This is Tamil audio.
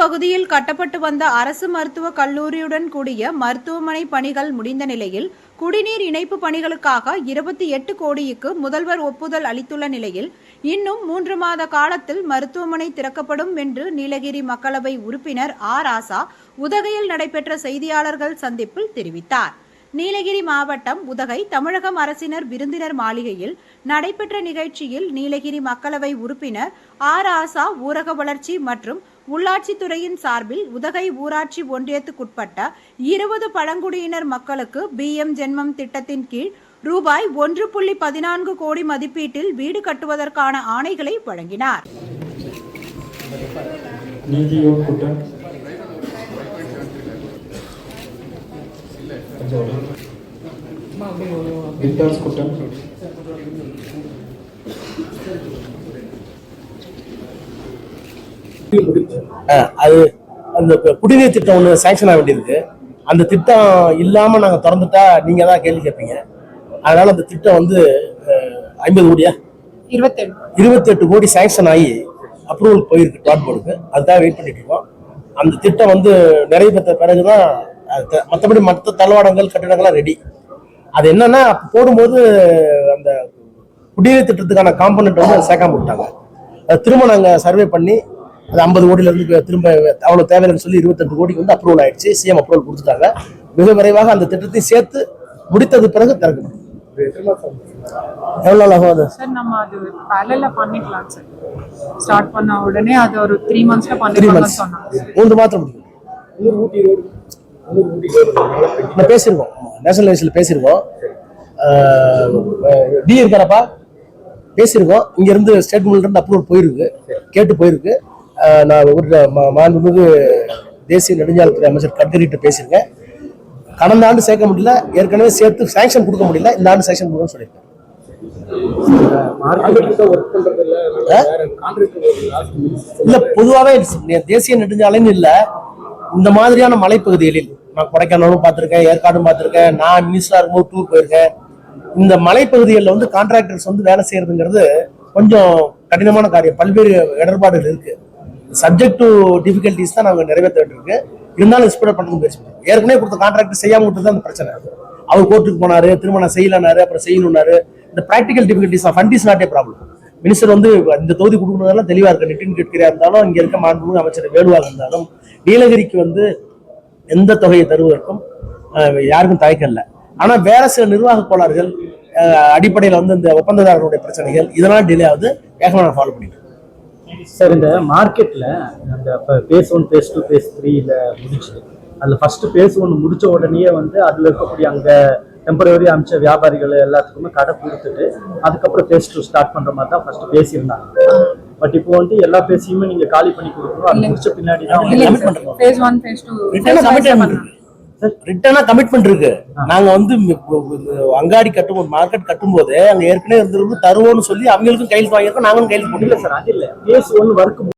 பகுதியில் கட்டப்பட்டு வந்த அரசு மருத்துவக் கல்லூரியுடன் கூடிய மருத்துவமனை பணிகள் முடிந்த நிலையில் குடிநீர் இணைப்பு பணிகளுக்காக 28 கோடிக்கு முதல்வர் ஒப்புதல் அளித்துள்ள நிலையில் இன்னும் 3 மாத காலத்தில் மருத்துவமனை திறக்கப்படும் என்று நீலகிரி மக்களவை உறுப்பினர் ராசா உதகையில் நடைபெற்ற செய்தியாளர்கள் சந்திப்பில் தெரிவித்தார். நீலகிரி மாவட்டம் உதகை தமிழகம் அரசினர் விருந்தினர் மாளிகையில் நடைபெற்ற நிகழ்ச்சியில் நீலகிரி மக்களவை உறுப்பினர் ராசா ஊரக வளர்ச்சி மற்றும் உள்ளாட்சித்துறையின் சார்பில் உதகை ஊராட்சி ஒன்றியத்துக்குட்பட்ட 20 பழங்குடியினர் மக்களுக்கு BM ஜென்மம் திட்டத்தின் கீழ் ரூபாய் 1.14 கோடி மதிப்பீட்டில் வீடு கட்டுவதற்கான ஆணைகளை வழங்கினார். அது அந்த குடிநீர் திட்டம் ஒன்று சாங்ஷன் ஆக வேண்டியிருக்கு. அந்த திட்டம் இல்லாம நாங்க திறந்துட்டா நீங்க தான் கேள்வி கேட்பீங்க. அதனால அந்த திட்டம் வந்து 50 கோடியா 28 கோடி சாங்ஷன் ஆகி அப்ரூவல் போயிருக்கு டாட் போர்டுக்கு. அதுக்காக வெயிட் பண்ணிட்டு இருக்கோம். அந்த திட்டம் வந்து நிறைவேற்ற பிறகுதான் மற்றபடி மற்ற தளவாடங்கள் கட்டிடங்கள்லாம் ரெடி. அது என்னன்னா போடும்போது அந்த குடிநீர் திட்டத்துக்கான காம்பனண்ட் வந்து சேர்க்காம விட்டாங்க. அது திரும்ப நாங்கள் சர்வே பண்ணி அது 50 கோடியிலிருந்து திரும்ப அவ்வளோ தேவைன்னு சொல்லி 28 கோடிக்கு வந்து அப்ரூவல் ஆயிடுச்சு. சிஎம் அப்ரூவல் கொடுத்துட்டாங்க. மிக விரைவாக அந்த திட்டத்தையும் சேர்த்து முடித்தது பிறகு திறக்கப்படும். எவ்வளோ நாள் ஆகும் அது? சார் நம்ம அது பேரலா பண்ணிக்கலாம் சார். ஸ்டார்ட் பண்ண உடனே அது ஒரு 3 மந்த்ஸ்ல பண்ணிடலாம்னு சொன்னாங்க. 3 மாதம் முடியும். பேசியிருக்கோம், நேஷனல் லைவ்ஸ்ல பேசியிருக்கோம். டி இருக்காரப்பா பேசியிருக்கோம். இங்க இருந்து ஸ்டேட் கவர்மெண்ட்ல இருந்து அப்ரூவல் போயிருக்கு, கேட்டு போயிருக்கு. நான் மாண்புமிகு தேசிய நெடுஞ்சாலைத்துறை அமைச்சர் கட்கரிட்ட பேசியிருக்கேன். கடந்த ஆண்டு சேர்க்க முடியல, ஏற்கனவே சேர்த்து சாங்ஷன் கொடுக்க முடியல, இந்த ஆண்டு சாங்ஷன் கொடுக்க சொல்லியிருக்கேன். இல்ல பொதுவாகவே தேசிய நெடுஞ்சாலைன்னு இல்ல, இந்த மாதிரியான மலைப்பகுதிகளில் நான் கொடைக்கானலும் பார்த்திருக்கேன், ஏற்காடும் பார்த்திருக்கேன், நான் மினிஸ்டரா இருக்கும்போது டூர் போயிருக்கேன். இந்த மலைப்பகுதிகளில் வந்து கான்ட்ராக்டர்ஸ் வந்து வேலை செய்யறதுங்கிறது கொஞ்சம் கடினமான காரியம். பல்வேறு இடர்பாடுகள் இருக்கு. சப்ஜெக்ட் டு டிஃபிகல்டிஸ் தான் நாங்கள் நிறைவேற்ற வேண்டியிருக்கு. இருந்தாலும் எக்ஸ்பெக்ட் பண்ண முயற்சி பண்ணுவோம். ஏற்கனவே கொடுத்த கான்ட்ராக்ட் செய்யாம விட்டு தான் அந்த பிரச்சனை. அவர் கோர்ட்டுக்கு போனாரு, திரும்ப நான் செய்யலனாரு, அப்புறம் செய்யணும்னாரு. இந்த practical difficulties fund is not a problem. Minister வந்து இந்த தொகுதி கொடுக்கறதெல்லாம் தெளிவா இருக்கு. நிதின் கட்கரியா இருந்தாலும், இங்க இருக்க மாண்புமிகு அமைச்சர் வேலுவாக இருந்தாலும், நீலகிரிக்கு வந்து எந்த தொகையை தருவதற்கும் யாருக்கும் தயக்கம் இல்லை. ஆனா வேற சில நிர்வாக கோளாறுகள் அடிப்படையில் வந்து இந்த ஒப்பந்ததாரர்களுடைய பிரச்சனைகள் இதெல்லாம் டிலே ஆகுது. வேகமாக ஃபாலோ பண்ணிட்டு சார், இந்த மார்க்கெட்ல அந்த பேஸ் 1 பேஸ் 2 பேஸ் 3ல முடிச்சு அதுல ஃபர்ஸ்ட் பேஸ் 1 முடிச்ச உடனே வந்து அதுல இருக்கக்கூடிய அங்க டெம்பரரி அமைச்ச வியாபாரிகள் எல்லாத்துக்குமே கடை கொடுத்துட்டு அதுக்கப்புறம் பேஸ் 2 ஸ்டார்ட் பண்ற மாதிரி தான் ஃபர்ஸ்ட் பேசியிருந்தாங்க. பட் இப்போ வந்து எல்லா பேஸையுமே நீங்க காலி பண்ணி கொடுக்கணும். அது முடிச்ச பின்னாடி தான் பேஸ் 1 பேஸ் 2 ரிட்டனா கமிட்மெண்ட் இருக்கு. நாங்க வந்து அங்காடி கட்டும் மார்க்கெட் கட்டும் போது அங்க ஏற்கனவே இருந்திருந்து தருவோம்னு சொல்லி அவங்களுக்கும் கையில் வாங்கியிருக்கோம், நாங்களும் கையில் போட்டு. சார் அது இல்ல பேஸ் 1 ஒர்க்